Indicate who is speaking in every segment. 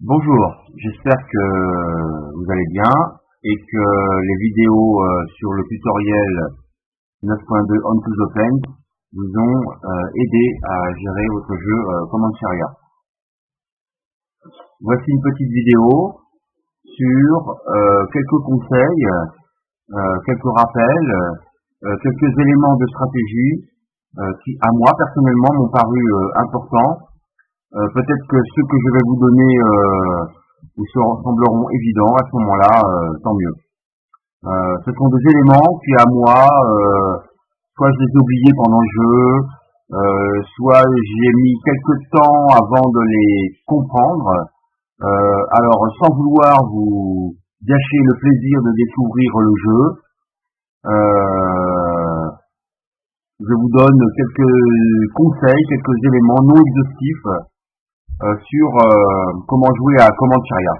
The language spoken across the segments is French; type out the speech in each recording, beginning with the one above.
Speaker 1: Bonjour, j'espère que vous allez bien et que les vidéos sur le tutoriel 9.2 On to the Plains vous ont aidé à gérer votre jeu Command Sharia. Voici une petite vidéo sur quelques conseils, quelques rappels, quelques éléments de stratégie qui, à moi personnellement, m'ont paru importants. Peut-être que ceux que je vais vous donner vous sembleront évidents. À ce moment-là, tant mieux. Ce sont des éléments qui, à moi, soit je les ai oubliés pendant le jeu, soit j'ai mis quelques temps avant de les comprendre. Alors, sans vouloir vous gâcher le plaisir de découvrir le jeu, je vous donne quelques conseils, quelques éléments non exhaustifs sur comment jouer à Command Sharia.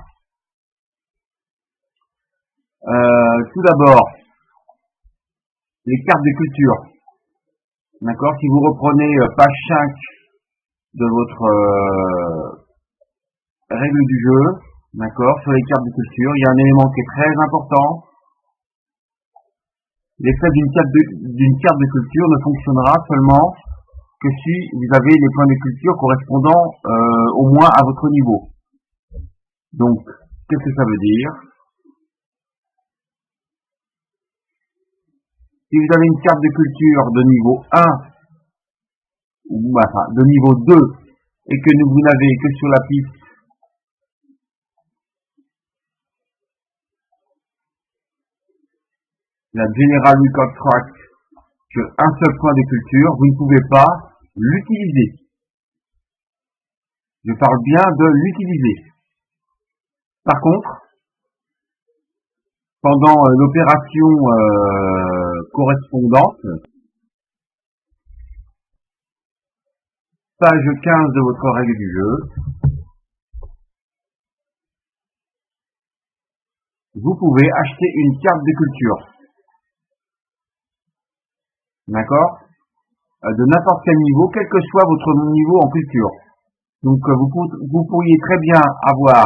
Speaker 1: Tout d'abord, les cartes de culture. D'accord, si vous reprenez page 5 de votre règle du jeu, d'accord, sur les cartes de culture, il y a un élément qui est très important. L'effet d'une carte de culture ne fonctionnera seulement que si vous avez les points de culture correspondant au moins à votre niveau. Donc, qu'est-ce que ça veut dire? Si vous avez une carte de culture de niveau 1, ou enfin de niveau 2, et que vous n'avez que sur la piste la General Record Track qu'un seul point de culture, vous ne pouvez pas l'utiliser. Je parle bien de l'utiliser. Par contre, pendant l'opération correspondante, page 15 de votre règle du jeu, vous pouvez acheter une carte de culture. D'accord? De n'importe quel niveau, quel que soit votre niveau en culture. Donc vous pourriez très bien avoir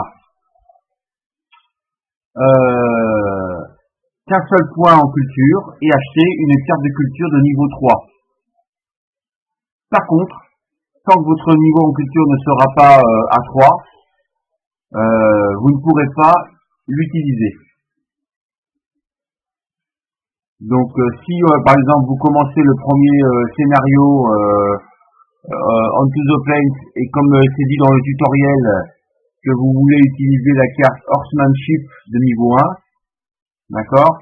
Speaker 1: qu'un seul point en culture et acheter une carte de culture de niveau 3. Par contre, tant que votre niveau en culture ne sera pas à 3, vous ne pourrez pas l'utiliser. Donc si par exemple vous commencez le premier scénario On to the Plains et comme c'est dit dans le tutoriel que vous voulez utiliser la carte Horsemanship de niveau 1, d'accord,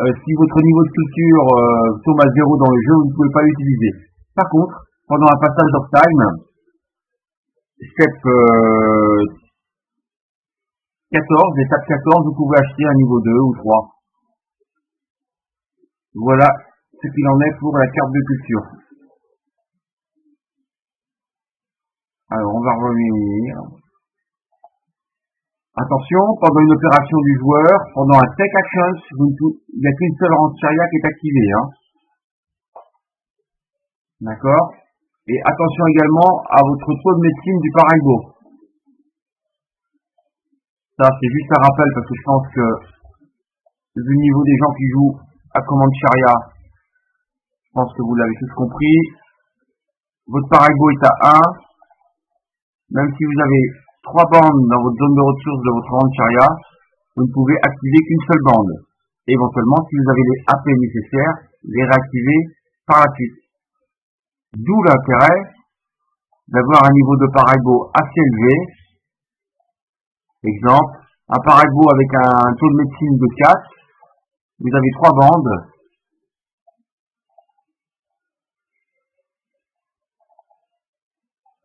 Speaker 1: si votre niveau de culture tombe à 0 dans le jeu, vous ne pouvez pas l'utiliser. Par contre, pendant un passage of time, step 14, étape 14, vous pouvez acheter un niveau 2 ou 3. Voilà ce qu'il en est pour la carte de culture. Alors, on va revenir. Attention, pendant une opération du joueur, pendant un take actions, il n'y a qu'une seule rente Sharia qui est activée. D'accord? Et attention également à votre taux de médecine du Paraibo. Ça, c'est juste un rappel parce que je pense que, vu le niveau des gens qui jouent à Command Sharia, je pense que vous l'avez tous compris. Votre Paraibo est à 1. Même si vous avez 3 bandes dans votre zone de ressources de votre rente Sharia, vous ne pouvez activer qu'une seule bande. Et éventuellement, si vous avez les AP nécessaires, les réactiver par la suite. D'où l'intérêt d'avoir un niveau de Paraibo assez élevé. Exemple, un Paraibo avec un taux de médecine de 4, vous avez 3 bandes.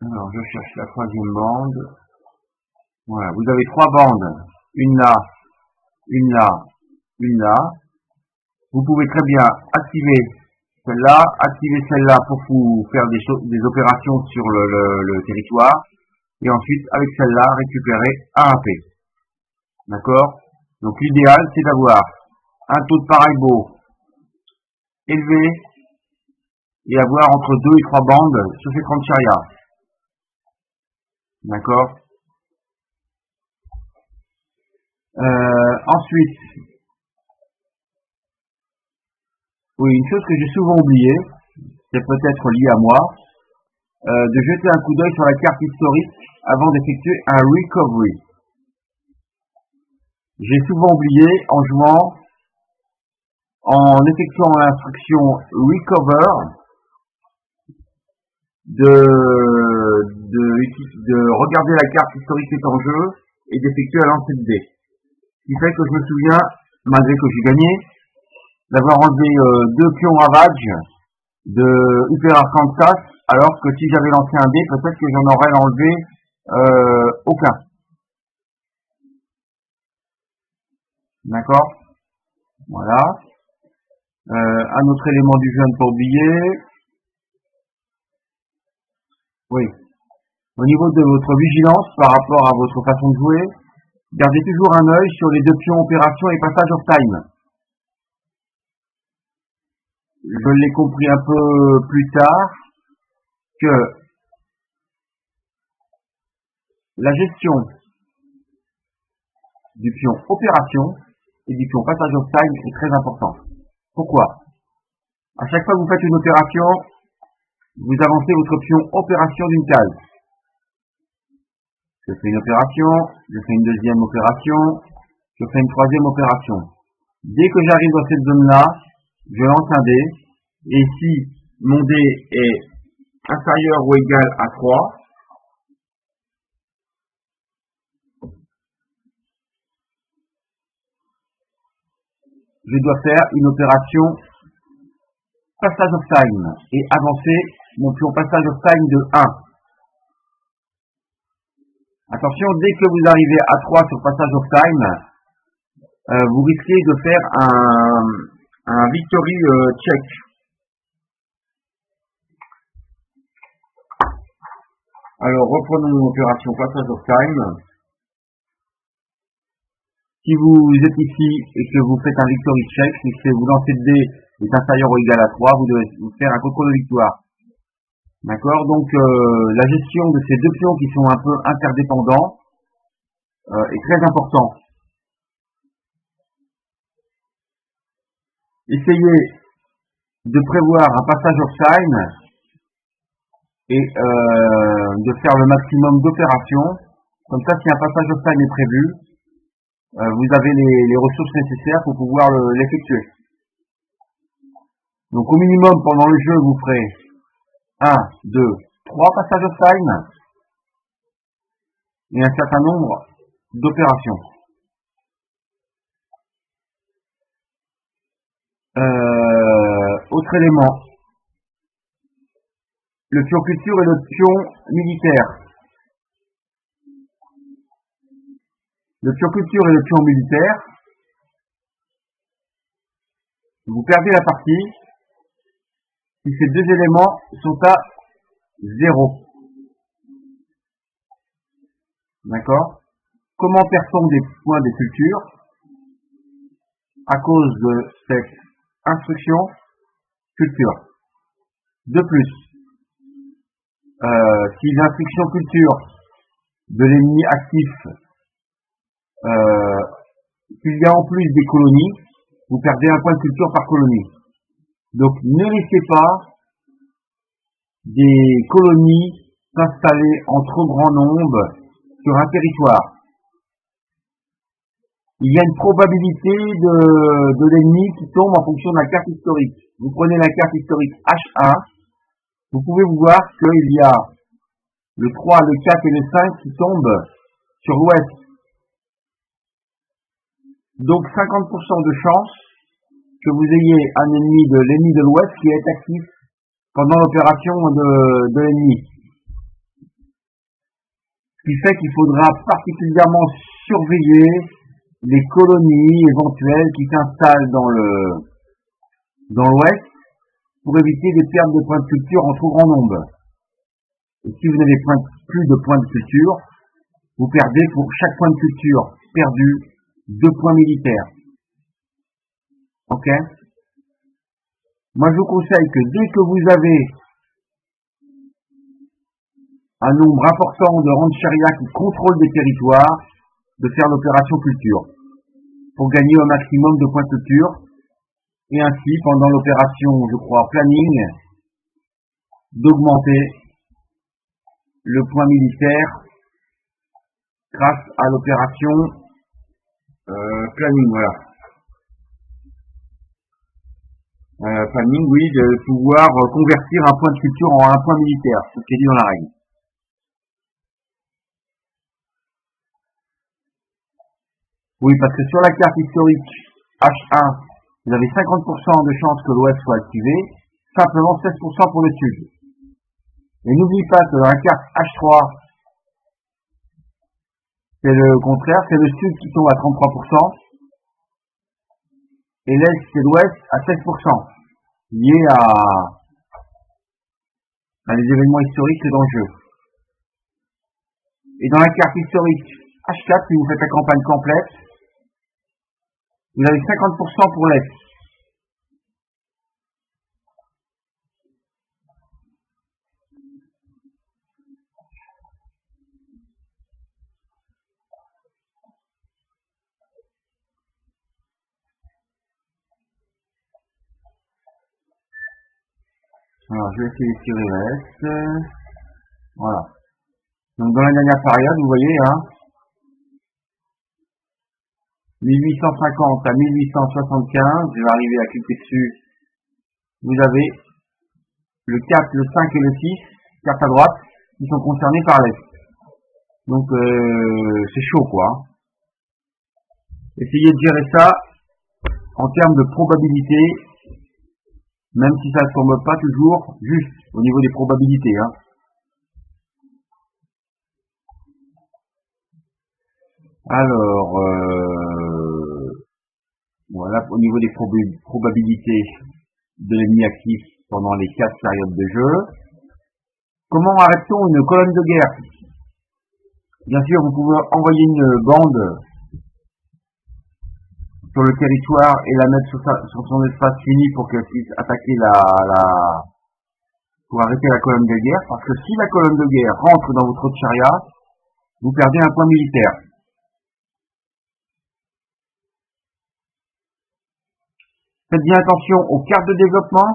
Speaker 1: Alors, je cherche la troisième bande. Voilà, vous avez 3 bandes. Une là, une là, une là. Vous pouvez très bien activer celle-là pour vous faire des opérations sur le territoire. Et ensuite, avec celle-là, récupérer un AP. D'accord? Donc l'idéal, c'est d'avoir un taux de Paraibo élevé et avoir entre 2 et 3 bandes sur ces 30 Sharia. D'accord? Ensuite, oui, une chose que j'ai souvent oubliée, c'est peut-être lié à moi, de jeter un coup d'œil sur la carte historique avant d'effectuer un recovery. J'ai souvent oublié en effectuant l'instruction recover, de regarder la carte historique qui est en jeu et d'effectuer un lancer de dés. Ce qui fait que je me souviens, malgré que j'ai gagné, d'avoir enlevé 2 pions ravage de Upera Kansas, alors que si j'avais lancé un dé, peut-être que j'en aurais enlevé aucun. D'accord? Voilà. Un autre élément du jeu à ne pas oublier. Oui. Au niveau de votre vigilance par rapport à votre façon de jouer, gardez toujours un œil sur les 2 pions opération et passage of time. Je l'ai compris un peu plus tard que la gestion du pion opération et du pion passage of time est très importante. Pourquoi? À chaque fois que vous faites une opération, vous avancez votre pion opération d'une case. Je fais une opération, je fais une deuxième opération, je fais une troisième opération. Dès que j'arrive dans cette zone-là, je lance un dé, et si mon dé est inférieur ou égal à 3, je dois faire une opération passage of time et avancer mon pion passage of time de 1. Attention, dès que vous arrivez à 3 sur passage of time, vous risquez de faire un victory check. Alors, reprenons l'opération passage of time. Si vous êtes ici et que vous faites un victory check, c'est que vous lancez le dé est inférieur ou égal à 3, vous devez vous faire un contrôle de victoire. D'accord? Donc, la gestion de ces 2 pions qui sont un peu interdépendants est très important. Essayez de prévoir un passage of time et de faire le maximum d'opérations. Comme ça, si un passage of time est prévu, vous avez les ressources nécessaires pour pouvoir l'effectuer. Donc au minimum, pendant le jeu, vous ferez 1, 2, 3 passages of time et un certain nombre d'opérations. Autre élément, le pion culture et le pion militaire. Le pion culture et le pion militaire, vous perdez la partie si ces 2 éléments sont à 0. D'accord? Comment perd-on des points de culture? À cause de cette instruction culture. De plus, si l'instruction culture de l'ennemi actif, qu'il y a en plus des colonies, vous perdez un point de culture par colonie. Donc ne laissez pas des colonies s'installer en trop grand nombre sur un territoire. Il y a une probabilité de l'ennemi qui tombe en fonction de la carte historique. Vous prenez la carte historique H1, vous pouvez voir qu'il y a le 3, le 4 et le 5 qui tombent sur l'ouest. Donc 50% de chance que vous ayez un ennemi de l'ouest qui est actif pendant l'opération de l'ennemi. Ce qui fait qu'il faudra particulièrement surveiller les colonies éventuelles qui s'installent dans l'ouest pour éviter des pertes de points de culture en trop grand nombre. Et si vous n'avez plus de points de culture, vous perdez pour chaque point de culture perdu 2 points militaires. Ok? Moi je vous conseille que dès que vous avez un nombre important de rancheria qui contrôlent des territoires, de faire l'opération culture. pour gagner au maximum de points de suture, et ainsi, pendant l'opération, je crois, planning, d'augmenter le point militaire grâce à l'opération planning, voilà. Planning, oui, de pouvoir convertir un point de culture en un point militaire, c'est ce qui est dit dans la règle. Oui, parce que sur la carte historique H1, vous avez 50% de chances que l'Ouest soit activé, simplement 16% pour le Sud. Et n'oubliez pas que dans la carte H3, c'est le contraire, c'est le Sud qui tombe à 33%, et l'Est et l'Ouest à 16%, lié à les événements historiques dans le jeu. Et dans la carte historique H4, si vous faites la campagne complète, vous avez 50% pour l'Est. Alors, je vais essayer de tirer l'Est. Voilà. Donc, dans la dernière période, vous voyez, 1850 à 1875, je vais arriver à cliquer dessus, vous avez le 4, le 5 et le 6, carte à droite, qui sont concernés par l'Est. Donc, c'est chaud, quoi. Essayez de gérer ça en termes de probabilité, même si ça ne tombe pas toujours juste au niveau des probabilités. Alors, voilà au niveau des probabilités de l'ennemi actif pendant les 4 périodes de jeu. Comment arrête-t-on une colonne de guerre? Bien sûr, vous pouvez envoyer une bande sur le territoire et la mettre sur son espace fini pour qu'elle puisse attaquer pour arrêter la colonne de guerre, parce que si la colonne de guerre rentre dans votre chariot, vous perdez un point militaire. Faites bien attention aux cartes de développement.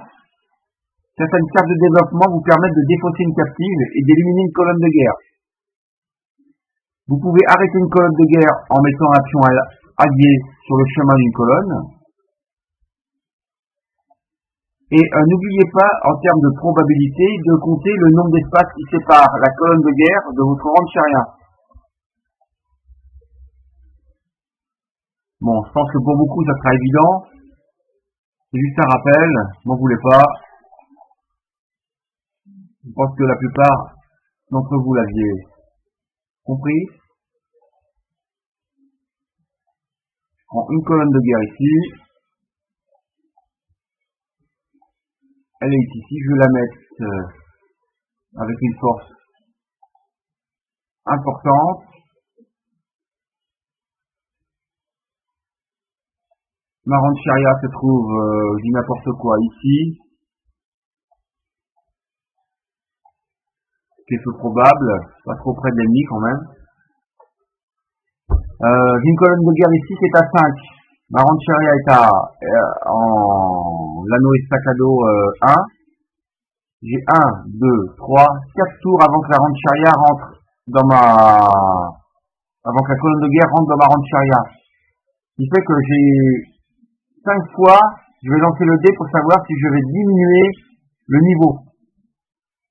Speaker 1: Certaines cartes de développement vous permettent de défausser une captive et d'éliminer une colonne de guerre. Vous pouvez arrêter une colonne de guerre en mettant un pion allié sur le chemin d'une colonne. Et n'oubliez pas, en termes de probabilité, de compter le nombre d'espaces qui séparent la colonne de guerre de votre rang de chariot. Bon, je pense que pour beaucoup, ça sera évident. C'est juste un rappel, m'en voulez pas. Je pense que la plupart d'entre vous l'aviez compris. Je prends une colonne de guerre ici. Elle est ici. Je vais la mettre avec une force importante. Ma rang de chariot se trouve, je dis n'importe quoi, ici. Ce qui est peu probable, pas trop près de l'ennemi quand même. J'ai une colonne de guerre ici qui est à 5. Ma rang de chariot est en l'anneau estacado 1. J'ai 1, 2, 3, 4 tours avant que la rang de chariot rentre avant que la colonne de guerre rentre dans ma rang de chariot. Ce qui fait que j'ai 5 fois, je vais lancer le dé pour savoir si je vais diminuer le niveau.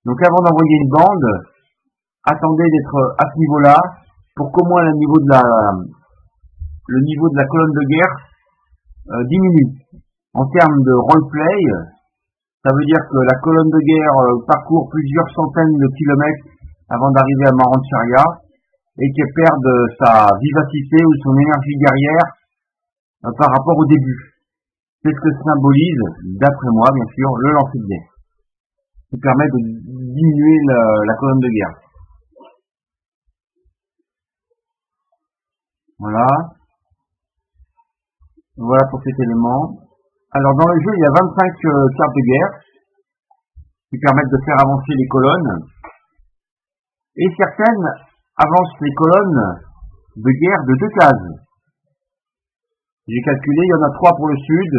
Speaker 1: Donc avant d'envoyer une bande, attendez d'être à ce niveau-là pour qu'au moins le niveau de la colonne de guerre diminue. En termes de roleplay, ça veut dire que la colonne de guerre parcourt plusieurs centaines de kilomètres avant d'arriver à ma rang de chariot et qu'elle perde sa vivacité ou son énergie guerrière par rapport au début. C'est ce que symbolise, d'après moi bien sûr, le lancer de dés, qui permet de diminuer la colonne de guerre. Voilà. Voilà pour cet élément. Alors dans le jeu, il y a 25 cartes de guerre qui permettent de faire avancer les colonnes. Et certaines avancent les colonnes de guerre de 2 cases. J'ai calculé, il y en a 3 pour le sud,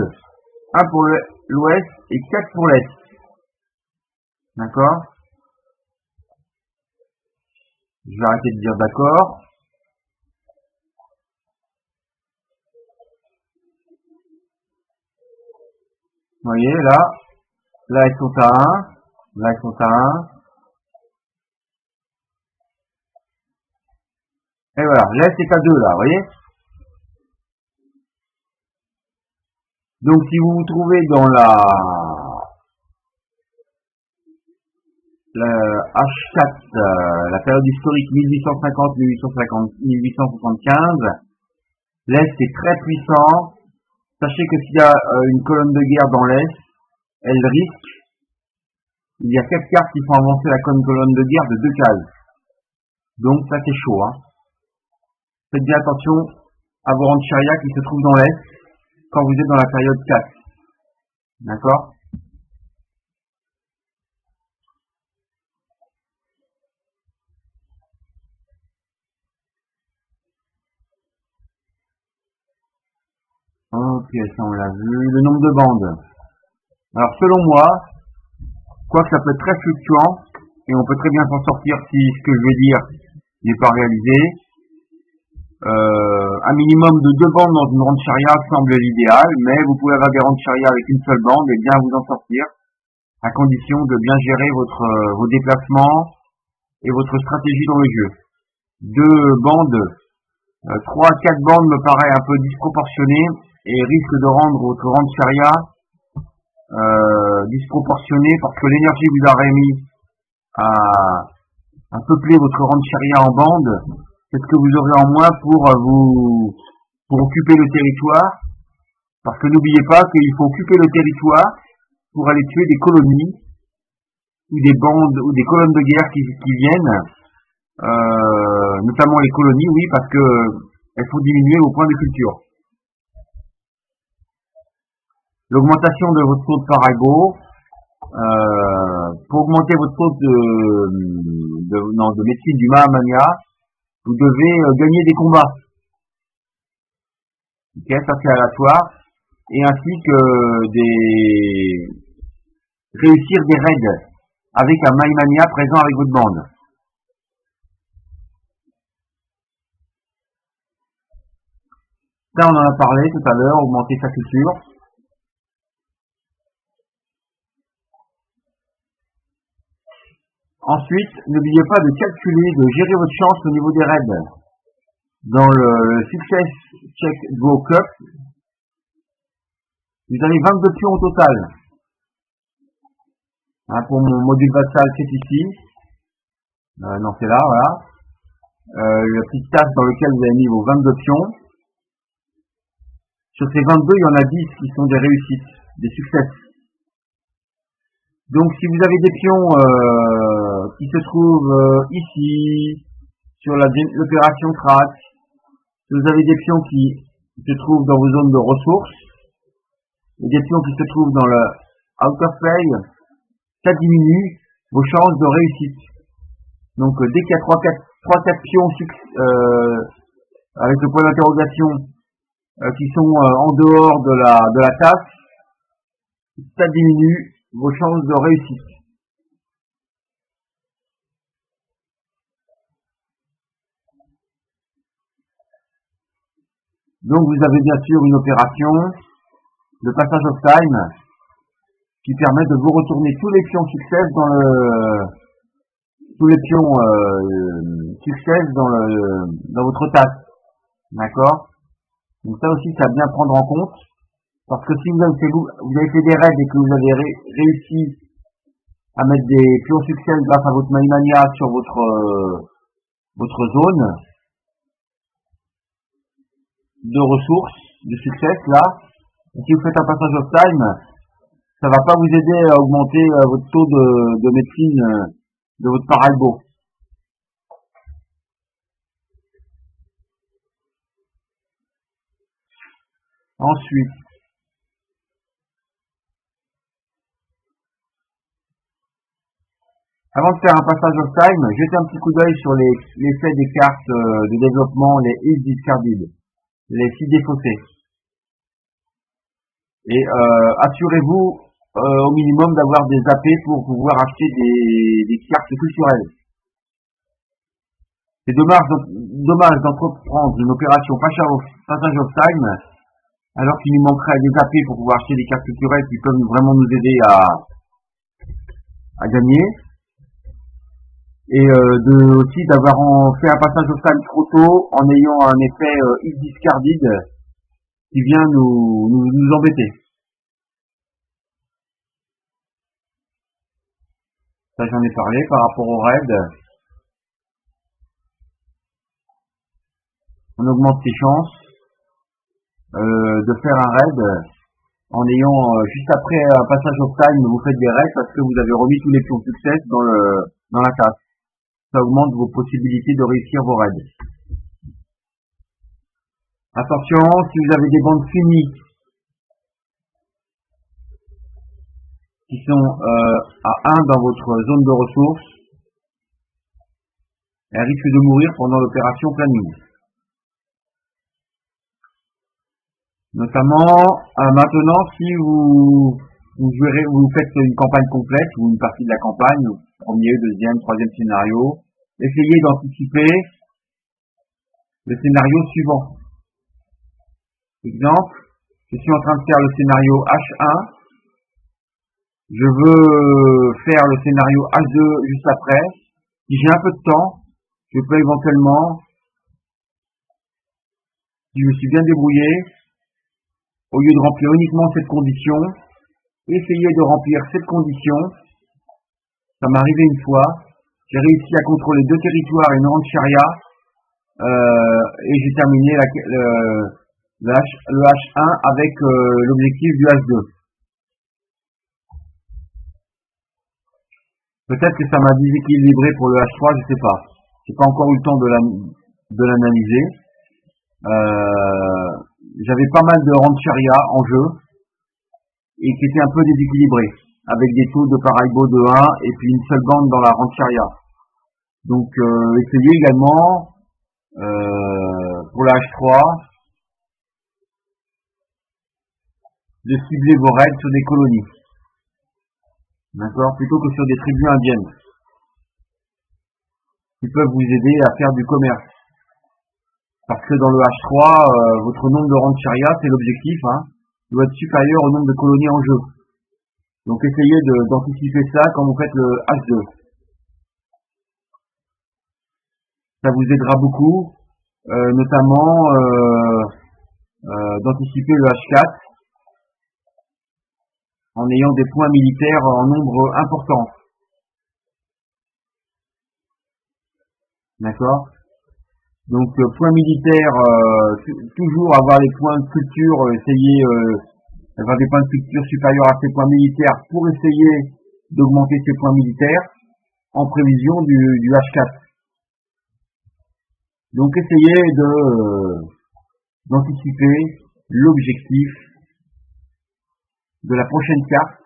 Speaker 1: 1 pour l'ouest et 4 pour l'est. D'accord? Je vais arrêter de dire d'accord. Vous voyez, là ils sont à 1, là ils sont à 1. Et voilà, l'est est à 2 là, vous voyez? Donc si vous vous trouvez dans la H4, la période historique 1850-1875, l'Est est très puissant. Sachez que s'il y a une colonne de guerre dans l'Est, elle risque, il y a 4 cartes qui font avancer la colonne de guerre de 2 cases. Donc ça c'est chaud. Hein. Faites bien attention à vos rancheria qui se trouvent dans l'Est quand vous êtes dans la période 4. D'accord? Ok, ça on l'a vu. Le nombre de bandes. Alors selon moi, quoique ça peut être très fluctuant, et on peut très bien s'en sortir si ce que je vais dire n'est pas réalisé, un minimum de 2 bandes dans une rancheria semble l'idéal, mais vous pouvez avoir des rancherias avec une seule bande et bien vous en sortir, à condition de bien gérer vos déplacements et votre stratégie dans le jeu. 2 bandes, 3 à 4 bandes me paraît un peu disproportionné et risque de rendre votre rancheria disproportionné parce que l'énergie que vous aurez mis à peupler votre rancheria en bande, c'est ce que vous aurez en moins pour occuper le territoire, parce que n'oubliez pas qu'il faut occuper le territoire pour aller tuer des colonies ou des bandes ou des colonnes de guerre qui viennent, notamment les colonies, oui, parce que elles font diminuer vos points de culture. L'augmentation de votre taux de Parago, pour augmenter votre taux de médecine du Mahamania, vous devez gagner des combats. Ok, ça c'est aléatoire. Et ainsi que réussir des raids avec un Mahamania présent avec votre bande. Ça on en a parlé tout à l'heure, augmenter sa culture. Ensuite, n'oubliez pas de calculer, de gérer votre chance au niveau des raids. Dans le Success Check Go Cup, vous avez 22 pions au total. Hein, pour mon module vassal, c'est ici. Non, c'est là, voilà. Le petit tasse dans lequel vous avez mis vos 22 pions. Sur ces 22, il y en a 10 qui sont des réussites, des succès. Donc si vous avez des pions qui se trouvent ici, sur l'opération track, si vous avez des pions qui se trouvent dans vos zones de ressources, et des pions qui se trouvent dans le out of play, ça diminue vos chances de réussite. Donc dès qu'il y a 3-4 pions avec le point d'interrogation qui sont en dehors de la tasse, ça diminue vos chances de réussite. Donc vous avez bien sûr une opération de passage of time qui permet de vous retourner tous les pions success dans votre tasse. D'accord? Donc ça aussi, ça à bien prendre en compte. Parce que si vous avez fait des raids et que vous avez réussi à mettre des pions succès grâce à votre Mahamania sur votre zone de ressources, de succès, là, et si vous faites un passage of time, ça va pas vous aider à augmenter votre taux de médecine de votre Parago. Ensuite, avant de faire un passage of time, jetez un petit coup d'œil sur l'effet des cartes de développement, les is discarded, les 6 défaussés. Et assurez-vous au minimum d'avoir des AP pour pouvoir acheter des cartes culturelles. C'est dommage d'entreprendre une opération passage of time alors qu'il nous manquerait des AP pour pouvoir acheter des cartes culturelles qui peuvent vraiment nous aider à gagner. Et aussi d'avoir fait un passage of time trop tôt en ayant un effet discarded qui vient nous embêter. Ça j'en ai parlé par rapport au raid. On augmente ses chances de faire un raid en ayant juste après un passage of time vous faites des raids parce que vous avez remis tous les pions success dans la case. Ça augmente vos possibilités de réussir vos raids. Attention, si vous avez des bandes finies qui sont à 1 dans votre zone de ressources, elles risquent de mourir pendant l'opération planning. Notamment, maintenant, si vous faites une campagne complète ou une partie de la campagne, premier, deuxième, troisième scénario, essayez d'anticiper le scénario suivant. Exemple, je suis en train de faire le scénario H1, je veux faire le scénario H2 juste après. Si j'ai un peu de temps, je peux éventuellement, si je me suis bien débrouillé, au lieu de remplir uniquement cette condition, essayer de remplir cette condition. Ça m'est arrivé une fois, j'ai réussi à contrôler 2 territoires et une rancheria, et j'ai terminé le H1 avec l'objectif du H2. Peut-être que ça m'a déséquilibré pour le H3, je sais pas. J'ai pas encore eu le temps de l'analyser. J'avais pas mal de rancheria en jeu et qui étaient un peu déséquilibrés, avec des taux de Paraibo de 1 et puis une seule bande dans la rancheria. Donc essayez également pour la H3 de cibler vos raids sur des colonies. D'accord, plutôt que sur des tribus indiennes qui peuvent vous aider à faire du commerce. Parce que dans le H3, votre nombre de rancheria, c'est l'objectif, doit être supérieur au nombre de colonies en jeu. Donc essayez d'anticiper ça quand vous faites le H2. Ça vous aidera beaucoup, notamment d'anticiper le H4 en ayant des points militaires en nombre important. D'accord ? Donc points militaires, toujours avoir les points de culture, essayer d'avoir des points de culture supérieurs à ces points militaires pour essayer d'augmenter ces points militaires en prévision du H4. Donc essayez d'anticiper l'objectif de la prochaine carte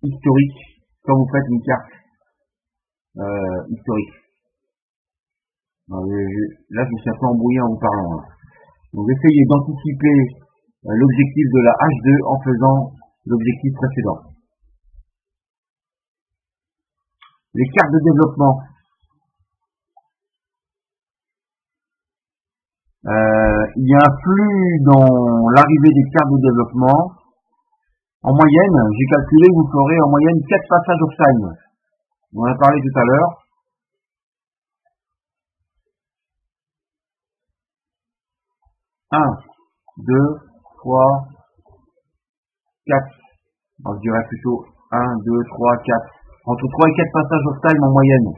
Speaker 1: historique quand vous faites une carte historique. Là, je me suis un peu embrouillé en vous parlant. Donc, essayez d'anticiper l'objectif de la H2 en faisant l'objectif précédent. Les cartes de développement. Il y a un flux dans l'arrivée des cartes de développement. En moyenne, j'ai calculé, vous ferez en moyenne 4 passages of time. On en a parlé tout à l'heure. 1, 2, 3, 4. Alors, je dirais plutôt 1, 2, 3, 4. Entre 3 et 4 passages of time en moyenne.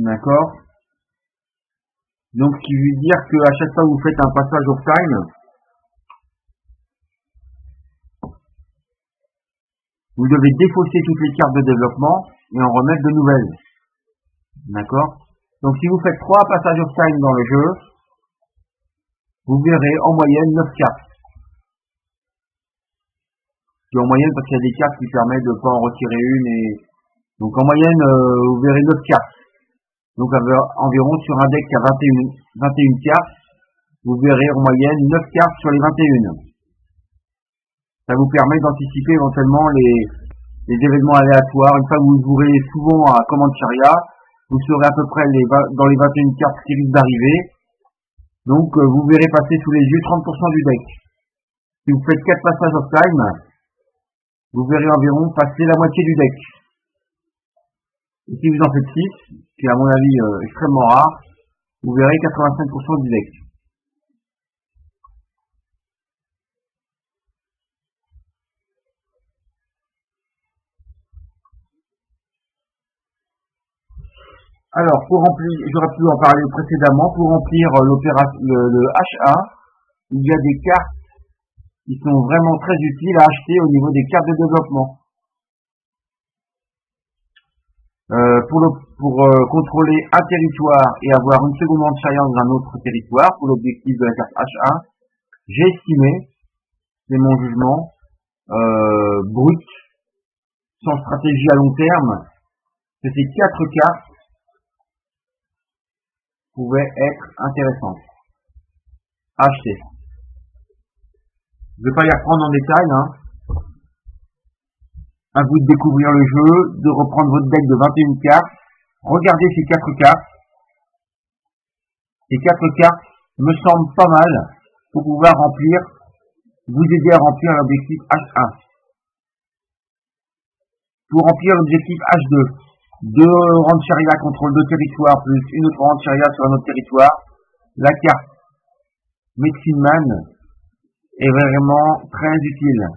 Speaker 1: D'accord? Donc, ce qui veut dire qu'à chaque fois que vous faites un passage of time, vous devez défausser toutes les cartes de développement et en remettre de nouvelles. D'accord? Donc si vous faites 3 passages of time dans le jeu, vous verrez en moyenne 9 cartes. C'est en moyenne parce qu'il y a des cartes qui permettent de ne pas en retirer une. Donc en moyenne, vous verrez 9 cartes. Donc environ sur un deck qui a 21 cartes, Vous verrez en moyenne 9 cartes sur les 21. Ça vous permet d'anticiper éventuellement les événements aléatoires. Une fois que vous jouerez souvent à Command Sharia, vous saurez à peu près dans les 21 cartes qui risquent d'arriver. Donc vous verrez passer sous les yeux 30% du deck. Si vous faites 4 passages of time, vous verrez environ passer la moitié du deck. Et si vous en faites 6, qui est à mon avis extrêmement rare, vous verrez 85% du deck. Alors, pour remplir, j'aurais pu en parler précédemment, pour remplir le HA, il y a des cartes qui sont vraiment très utiles à acheter au niveau des cartes de développement. Pour contrôler un territoire et avoir une seconde Sharia dans un autre territoire, pour l'objectif de la carte HA, j'ai estimé, c'est mon jugement, brut, sans stratégie à long terme, que ces 4 cartes pouvaient être intéressantes à acheter. Je ne vais pas les reprendre en détail, hein. À vous de découvrir le jeu, de reprendre votre deck de 21 cartes, regardez ces 4 cartes. Ces 4 cartes me semblent pas mal pour pouvoir vous aider à remplir l'objectif H1. Pour remplir l'objectif H2, 2 rangs de Sharia contrôle 2 territoires plus une autre rang de Sharia sur un autre territoire, la carte Medicine Man est vraiment très utile.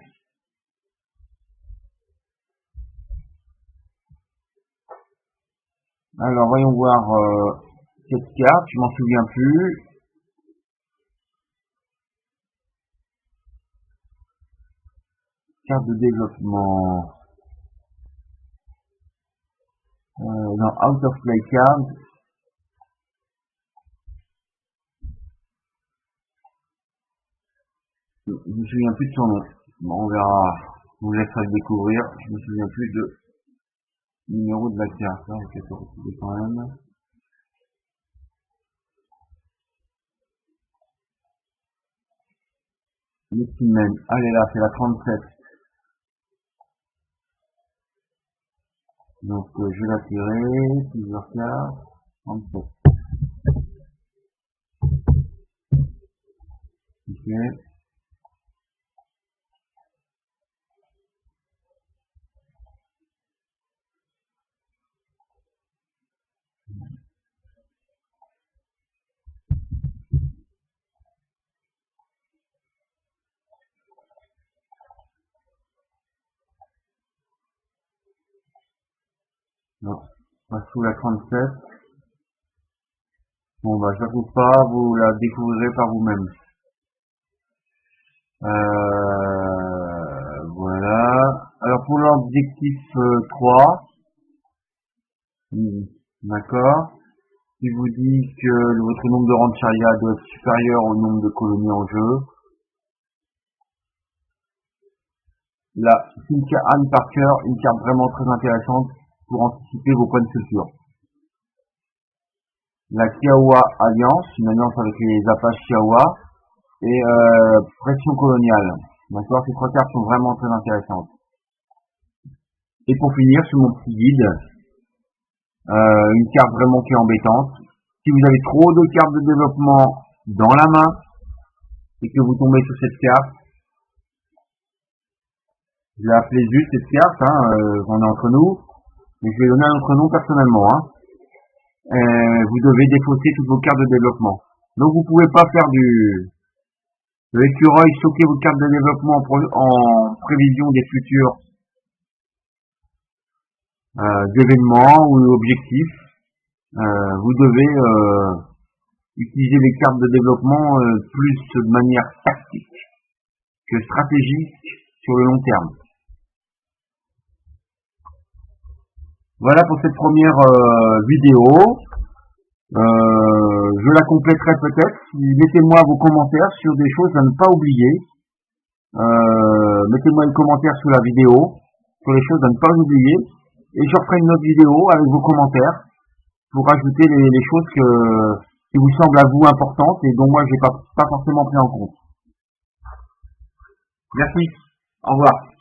Speaker 1: Alors voyons voir cette carte, je m'en souviens plus. Carte de développement. Non, out of play card. Je me souviens plus de son nom. Bon, on verra. On vous laissera le découvrir. Je me souviens plus de numéro de la carte. Là, je vais retrouver quand même. Medicine Man. Allez là, c'est la 37. Donc je vais la tirer. Plusieurs cartes. 37. Ok. Non, pas sous la 37. Bon bah je la trouve pas, vous la découvrirez par vous-même. Voilà. Alors pour l'objectif 3, d'accord, il vous dit que votre nombre de rangs de Sharia doit être supérieur au nombre de colonies en jeu. Là, Cynthia Ann Parker, une carte vraiment très intéressante pour anticiper vos points de culture. La Kiowa Alliance, une alliance avec les Apaches Kiowa, et pression coloniale. D'accord, ces 3 cartes sont vraiment très intéressantes. Et pour finir, sur mon petit guide, une carte vraiment qui est embêtante. Si vous avez trop de cartes de développement dans la main et que vous tombez sur cette carte, je l'ai appelée juste cette carte, hein, on est entre nous, mais je vais donner un autre nom personnellement. Hein. Vous devez défausser toutes vos cartes de développement. Donc vous pouvez pas faire de l'écureuil, stocker vos cartes de développement en prévision des futurs d'événements ou objectifs. Vous devez utiliser les cartes de développement plus de manière tactique que stratégique sur le long terme. Voilà pour cette première vidéo. Je la compléterai peut-être. Mettez-moi vos commentaires sur des choses à ne pas oublier. Mettez-moi un commentaire sous la vidéo sur les choses à ne pas oublier. Et je referai une autre vidéo avec vos commentaires pour ajouter les choses qui vous semblent à vous importantes et dont moi j'ai pas forcément pris en compte. Merci. Au revoir.